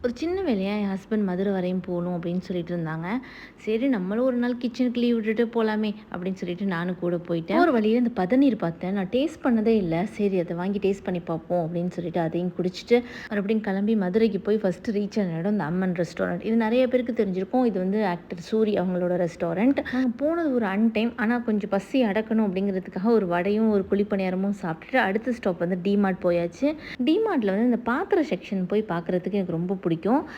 ஒரு சின்ன வேலையா என் ஹஸ்பண்ட் மதுரை வரையும் போகணும் அப்படின்னு சொல்லிட்டு இருந்தாங்க. சரி நம்மளும் ஒரு நாள் கிச்சனுக்கு லீவ் விட்டுட்டு போகலாமே அப்படின்னு சொல்லிட்டு நானும் கூட போயிட்டேன். ஒரு வழியில் இந்த பதநீர் பார்த்தேன். நான் டேஸ்ட் பண்ணதே இல்லை. சரி அதை வாங்கி டேஸ்ட் பண்ணி பார்ப்போம் அப்படின்னு சொல்லிட்டு அதையும் குடிச்சிட்டு மறுபடியும் கிளம்பி மதுரைக்கு போய் ஃபஸ்ட்டு ரீச் ஆன இடம் இந்த அம்மன் ரெஸ்டாரண்ட். இது நிறைய பேருக்கு தெரிஞ்சிருக்கும். இது வந்து ஆக்டர் சூரி அவங்களோட ரெஸ்டாரண்ட். நாங்கள் போனது ஒரு அன்டைம். ஆனால் கொஞ்சம் பசி அடக்கணும் அப்படிங்கிறதுக்காக ஒரு வடையும் ஒரு குழிப்பணியாரமும் சாப்பிட்டுட்டு அடுத்த ஸ்டாப் வந்து டிமார்ட் போயாச்சு. டிமார்ட்டில் வந்து இந்த பாத்திர செக்ஷன் போய் பார்க்குறதுக்கு எனக்கு ரொம்ப பிடிக்கும்.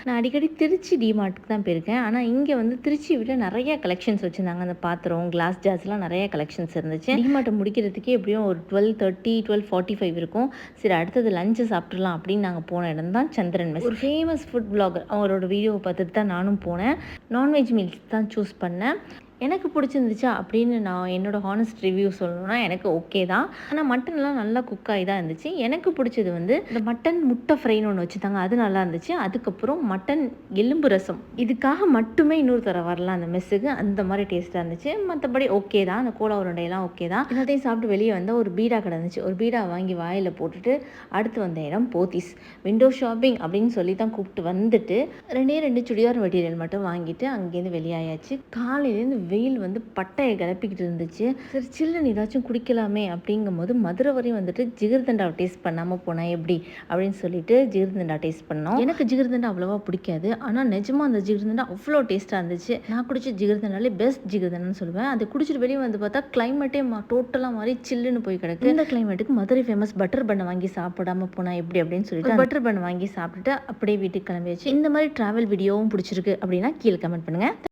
நான் அடிக்கடி திருச்சி டிமார்ட்டுக்கு தான் போயிருக்கேன். ஆனால் இங்கே வந்து திருச்சியை விட நிறைய கலெக்ஷன்ஸ் வச்சுருந்தாங்க. அந்த பாத்திரம் கிளாஸ் ஜார்ஸ்லாம் நிறைய கலெக்ஷன்ஸ் இருந்துச்சு. டிமார்ட்டை முடிக்கிறதுக்கே எப்படியும் ஒரு 12:30 12:45 இருக்கும். சரி அடுத்தது லஞ்சு சாப்பிட்றலாம் அப்படின்னு நாங்கள் போன இடம் தான் சந்திரன் மெஸ். ஒரு ஃபேமஸ் ஃபுட் பிளாகர் அவரோட வீடியோவை பார்த்துட்டு தான் நானும் போனேன். நான்வெஜ் மீல்ஸ் தான் சூஸ் பண்ணேன். எனக்கு பிடிச்சிருந்துச்சா அப்படின்னு நான் என்னோடய ஹானஸ்ட் ரிவ்யூ சொல்லணும்னா எனக்கு ஓகே தான். ஆனால் மட்டன்லாம் நல்லா குக் ஆகி தான் இருந்துச்சு. எனக்கு பிடிச்சது வந்து இந்த மட்டன் முட்டை ஃப்ரைன்னு ஒன்று வச்சுருந்தாங்க. அது நல்லா இருந்துச்சு. அதுக்கப்புறம் மட்டன் எலும்பு ரசம். இதுக்காக மட்டுமே இன்னொரு தர வரலாம் அந்த மெஸ்ஸுக்கு. அந்த மாதிரி டேஸ்ட்டாக இருந்துச்சு. மற்றபடி ஓகே தான். அந்த கோலா உருண்டையெல்லாம் ஓகே தான். எல்லாத்தையும் சாப்பிட்டு வெளியே வந்தால் ஒரு பீடா கடை இருந்துச்சு. ஒரு பீடா வாங்கி வாயில் போட்டுட்டு அடுத்து வந்த இடம் போத்தீஸ். விண்டோ ஷாப்பிங் அப்படின்னு சொல்லி தான் கூப்பிட்டு வந்துட்டு 2 சுடிதார் மெட்டீரியல் மட்டும் வாங்கிட்டு அங்கேருந்து வெளியாயாச்சு. காலையிலேருந்து வெயில் வந்து பட்டையை கிளப்பிக்கிட்டு இருந்துச்சு. சரி சில்லுன்னு ஏதாச்சும் குடிக்கலாமே அப்படிங்கும் போது மதுரை வரையும் வந்துட்டு ஜிகர்தண்டாவை டேஸ்ட் பண்ணாமல் போனால் எப்படி அப்படின்னு சொல்லிட்டு ஜிகர்தண்டா டேஸ்ட் பண்ணோம். எனக்கு ஜிகர்தண்டா அவ்வளோவா பிடிக்காது. ஆனால் நிஜமாக அந்த ஜிகர்தண்டா அவ்வளோ டேஸ்ட்டாக இருந்துச்சு. நான் குடிச்ச ஜிகர்தண்டாலே பெஸ்ட் ஜிகர்தண்டான்னு சொல்லுவேன். அதை குடிச்சிட்டு வெளியே வந்து பார்த்தா கிளைமேட்டே டோட்டலாக மாதிரி சில்லுன்னு போய் கிடக்கு. இந்த கிளைமேட்டுக்கு மதுரை ஃபேமஸ் பட்டர் பண்ணை வாங்கி சாப்பிடாம போனால் எப்படி அப்படின்னு சொல்லிட்டு பட்டர் பண்ணை வாங்கி சாப்பிட்டுட்டு அப்படியே வீட்டுக்கு கிளம்பியாச்சு. இந்த மாதிரி ட்ராவல் வீடியோவும் பிடிச்சிருக்கு அப்படின்னா கீழே கமெண்ட் பண்ணுங்கள்.